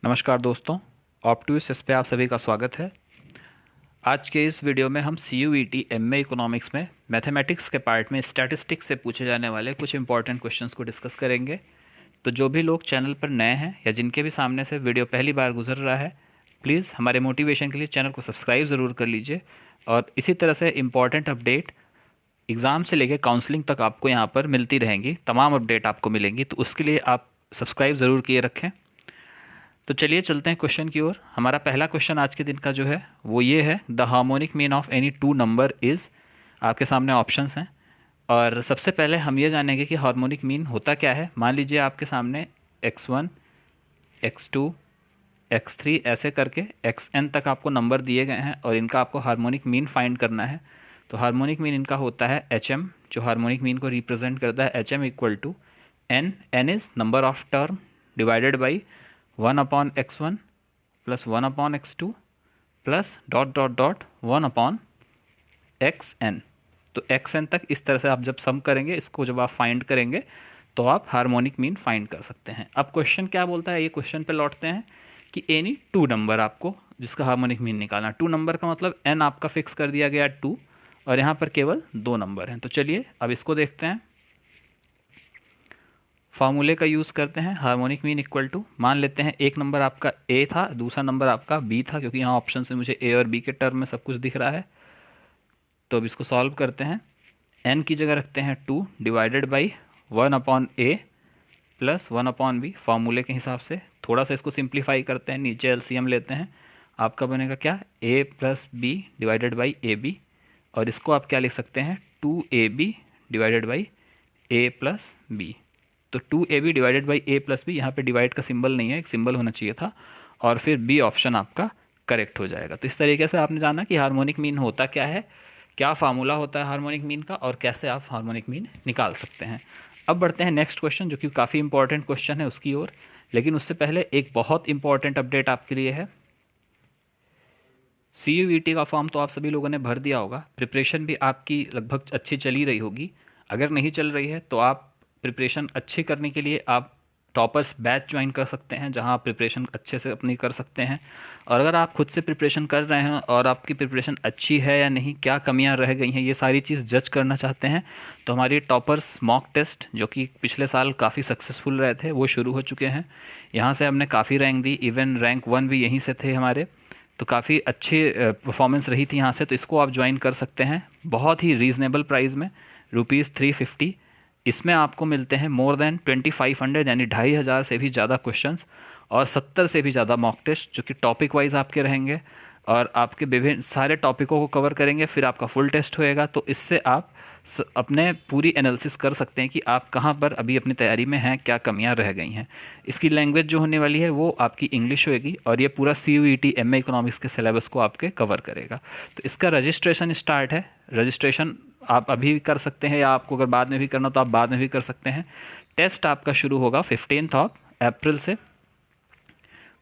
नमस्कार दोस्तों, ऑप्टूस पे आप सभी का स्वागत है। आज के इस वीडियो में हम CUET MA इकोनॉमिक्स में मैथमेटिक्स के पार्ट में स्टैटिस्टिक्स से पूछे जाने वाले कुछ इंपॉर्टेंट क्वेश्चंस को डिस्कस करेंगे। तो जो भी लोग चैनल पर नए हैं या जिनके भी सामने से वीडियो पहली बार गुजर रहा है, प्लीज़ हमारे मोटिवेशन के लिए चैनल को सब्सक्राइब ज़रूर कर लीजिए। और इसी तरह से इम्पॉर्टेंट अपडेट एग्ज़ाम से लेकर काउंसलिंग तक आपको यहाँ पर मिलती रहेंगी, तमाम अपडेट आपको मिलेंगी, तो उसके लिए आप सब्सक्राइब ज़रूर किए रखें। तो चलिए चलते हैं क्वेश्चन की ओर। हमारा पहला क्वेश्चन आज के दिन का जो है वो ये है, the harmonic mean of any two number is. आपके सामने ऑप्शंस हैं और सबसे पहले हम ये जानेंगे कि हार्मोनिक मीन होता क्या है। मान लीजिए आपके सामने x1, x2, x3 ऐसे करके xn तक आपको नंबर दिए गए हैं और इनका आपको हार्मोनिक मीन फाइंड करना है। तो हार्मोनिक मीन इनका होता है HM, जो हार्मोनिक मीन को रिप्रेजेंट करता है। HM equal to n is number of term divided by 1/x1 plus 1/x2 plus dot dot dot 1/xn। तो xn तक इस तरह से आप जब सम करेंगे, इसको जब आप फाइंड करेंगे तो आप हार्मोनिक मीन फाइंड कर सकते हैं। अब क्वेश्चन क्या बोलता है, ये क्वेश्चन पे लौटते हैं कि एनी टू नंबर आपको जिसका हार्मोनिक मीन निकालना। टू नंबर का मतलब n आपका फिक्स कर दिया गया 2 और यहाँ पर केवल 2 नंबर हैं। तो चलिए अब इसको देखते हैं। फार्मूले का यूज़ करते हैं। हार्मोनिक मीन इक्वल टू, मान लेते हैं एक नंबर आपका A था, दूसरा नंबर आपका B था, क्योंकि यहाँ ऑप्शन से मुझे A और B के टर्म में सब कुछ दिख रहा है। तो अब इसको सॉल्व करते हैं। n की जगह रखते हैं 2 divided by 1/A plus 1/B फार्मूले के हिसाब से। थोड़ा सा इसको सिंप्लीफाई करते हैं, नीचे LCM लेते हैं। आपका बनेगा क्या, A plus B divided by AB, और इसको आप क्या लिख सकते हैं, 2AB divided by A plus B। तो 2AB divided by A plus B, यहाँ पे डिवाइड का सिंबल नहीं है, एक सिंबल होना चाहिए था, और फिर B ऑप्शन आपका करेक्ट हो जाएगा। तो इस तरीके से आपने जाना कि हार्मोनिक मीन होता क्या है, क्या फार्मूला होता है हार्मोनिक मीन का, और कैसे आप हार्मोनिक मीन निकाल सकते हैं। अब बढ़ते हैं नेक्स्ट क्वेश्चन, जो कि काफ़ी इंपॉर्टेंट क्वेश्चन है उसकी ओर। लेकिन उससे पहले एक बहुत इंपॉर्टेंट अपडेट आपके लिए है। CUET का फॉर्म तो आप सभी लोगों ने भर दिया होगा, प्रिपरेशन भी आपकी लगभग अच्छी चली रही होगी। अगर नहीं चल रही है तो आप प्रिपरेशन अच्छी करने के लिए आप टॉपर्स बैच ज्वाइन कर सकते हैं, जहां आप प्रिपरेशन अच्छे से अपनी कर सकते हैं। और अगर आप खुद से प्रिपरेशन कर रहे हैं और आपकी प्रिपरेशन अच्छी है या नहीं, क्या कमियां रह गई हैं, ये सारी चीज़ जज करना चाहते हैं, तो हमारी टॉपर्स मॉक टेस्ट, जो कि पिछले साल काफ़ी सक्सेसफुल रहे थे, वो शुरू हो चुके हैं। यहाँ से हमने काफ़ी रैंक दी, इवन रैंक 1 भी यहीं से थे हमारे। तो काफ़ी अच्छी परफॉर्मेंस रही थी यहाँ से। तो इसको आप ज्वाइन कर सकते हैं बहुत ही रीज़नेबल प्राइस में, ₹350। इसमें आपको मिलते हैं मोर देन 2500 यानी 2500 से भी ज़्यादा क्वेश्चंस और 70 से भी ज़्यादा मॉक टेस्ट, जो कि टॉपिक वाइज आपके रहेंगे और आपके विभिन्न सारे टॉपिकों को कवर करेंगे। फिर आपका फुल टेस्ट होएगा। तो इससे आप अपने पूरी एनालिसिस कर सकते हैं कि आप कहाँ पर अभी अपनी तैयारी में हैं, क्या कमियां रह गई हैं। इसकी लैंग्वेज जो होने वाली है वो आपकी इंग्लिश होएगी और ये पूरा CUET MA इकोनॉमिक्स के सिलेबस को आपके कवर करेगा। तो इसका रजिस्ट्रेशन स्टार्ट है। रजिस्ट्रेशन आप अभी भी कर सकते हैं, या आपको अगर बाद में भी करना तो आप बाद में भी कर सकते हैं। टेस्ट आपका शुरू होगा 15 अप्रैल से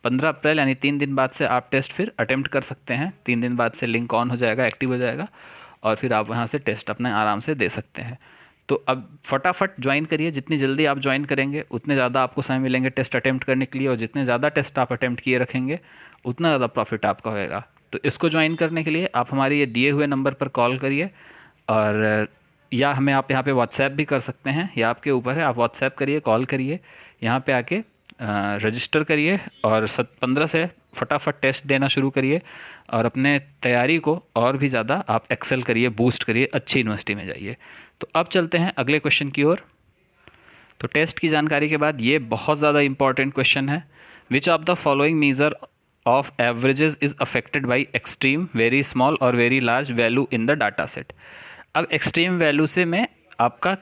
15 अप्रैल, यानी 3 दिन बाद से आप टेस्ट फिर अटेम्प्ट कर सकते हैं। 3 दिन बाद से लिंक ऑन हो जाएगा, एक्टिव हो जाएगा, और फिर आप वहाँ से टेस्ट अपने आराम से दे सकते हैं। तो अब फटाफट ज्वाइन करिए। जितनी जल्दी आप ज्वाइन करेंगे उतने ज़्यादा आपको समय मिलेंगे टेस्ट अटेम्प्ट करने के लिए, और जितने ज़्यादा टेस्ट आप अटेम्प्ट किए रखेंगे उतना ज़्यादा प्रॉफिट आपका होएगा। तो इसको ज्वाइन करने के लिए आप हमारे ये दिए हुए नंबर पर कॉल करिए, और या हमें आप यहाँ पे व्हाट्सएप भी कर सकते हैं, या आपके ऊपर है, आप व्हाट्सएप करिए, कॉल करिए, यहाँ पे आके रजिस्टर करिए और 15 से फटाफट टेस्ट देना शुरू करिए और अपने तैयारी को और भी ज़्यादा आप एक्सेल करिए, बूस्ट करिए, अच्छी यूनिवर्सिटी में जाइए। तो अब चलते हैं अगले क्वेश्चन की ओर। तो टेस्ट की जानकारी के बाद ये बहुत ज़्यादा इंपॉर्टेंट क्वेश्चन है। Which of the following measure of averages is affected by extreme, very small और very large value in the data set. अब एक्सट्रीम वैल्यू से मैं आपका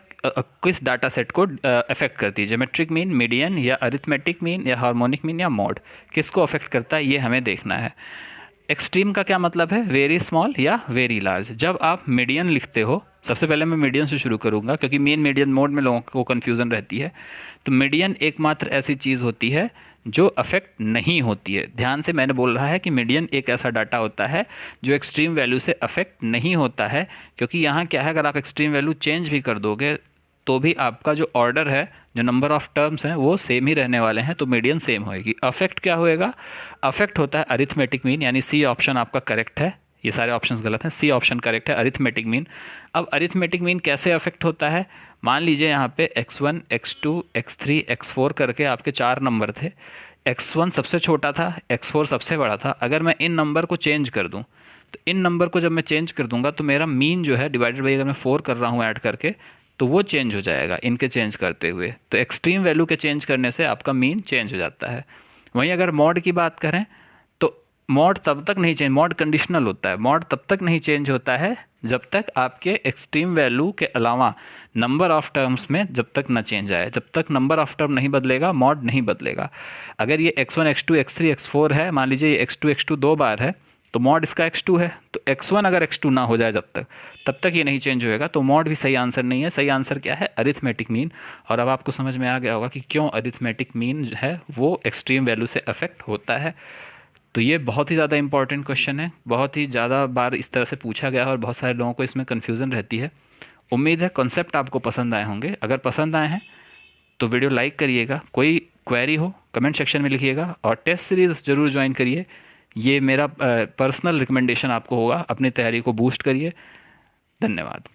किस डाटा सेट को अफेक्ट करती है, ज्योमेट्रिक मीन, मीडियन, या अरिथमेटिक मीन, या हार्मोनिक मीन, या मॉड, किसको अफेक्ट करता है ये हमें देखना है। एक्सट्रीम का क्या मतलब है, वेरी स्मॉल या वेरी लार्ज। जब आप मीडियन लिखते हो, सबसे पहले मैं मीडियन से शुरू करूंगा क्योंकि मीन मीडियन मोड में लोगों को कन्फ्यूज़न रहती है। तो मीडियन एकमात्र ऐसी चीज़ होती है जो अफेक्ट नहीं होती है। ध्यान से मैंने बोल रहा है कि मीडियन एक ऐसा डाटा होता है जो एक्सट्रीम वैल्यू से अफेक्ट नहीं होता है, क्योंकि यहाँ क्या है, अगर आप एक्सट्रीम वैल्यू चेंज भी कर दोगे तो भी आपका जो ऑर्डर है जो नंबर ऑफ टर्म्स हैं वो सेम ही रहने वाले हैं, तो मीडियन सेम होएगी। अफेक्ट क्या होएगा? अफेक्ट होता है अरिथमेटिक मीन, यानी सी ऑप्शन आपका करेक्ट है, ये सारे ऑप्शंस गलत हैं, सी ऑप्शन करेक्ट है, अरिथमेटिक मीन। अब अरिथमेटिक मीन कैसे अफेक्ट होता है? मान लीजिए यहाँ पे x1 x2 x3 x4 करके आपके 4 नंबर थे, x1 सबसे छोटा था, x4 सबसे बड़ा था। अगर मैं इन नंबर को चेंज कर दूं, तो इन नंबर को जब मैं चेंज कर दूंगा तो मेरा मीन जो है डिवाइडेड बाई, अगर मैं 4 कर रहा हूँ ऐड करके, तो वो चेंज हो जाएगा इनके चेंज करते हुए। तो एक्सट्रीम वैल्यू के चेंज करने से आपका मीन चेंज हो जाता है। वहीं अगर मॉड की बात करें तो मॉड तब तक नहीं चेंज, मॉड कंडीशनल होता है, मॉड तब तक नहीं चेंज होता है जब तक आपके एक्सट्रीम वैल्यू के अलावा नंबर ऑफ टर्म्स में जब तक ना चेंज आए। जब तक नंबर ऑफ टर्म नहीं बदलेगा मॉड नहीं बदलेगा। अगर ये x1 x2 x3 x4 है, मान लीजिए ये x2 दो बार है, तो मॉड इसका x2 है, तो x1 अगर x2 ना हो जाए जब तक, तब तक ये नहीं चेंज होएगा, तो मॉड भी सही आंसर नहीं है। सही आंसर क्या है? Arithmetic mean. और अब आपको समझ में आ गया होगा कि क्यों अरिथमेटिक मीन है वो एक्सट्रीम वैल्यू से अफेक्ट होता है। तो ये बहुत ही ज़्यादा इंपॉर्टेंट क्वेश्चन है, बहुत ही ज़्यादा बार इस तरह से पूछा गया है और बहुत सारे लोगों को इसमें कन्फ्यूज़न रहती है। उम्मीद है कॉन्सेप्ट आपको पसंद आए होंगे। अगर पसंद आए हैं तो वीडियो लाइक करिएगा, कोई क्वेरी हो कमेंट सेक्शन में लिखिएगा, और टेस्ट सीरीज़ ज़रूर ज्वाइन करिए। ये मेरा पर्सनल रिकमेंडेशन आपको होगा, अपनी तैयारी को बूस्ट करिए। धन्यवाद।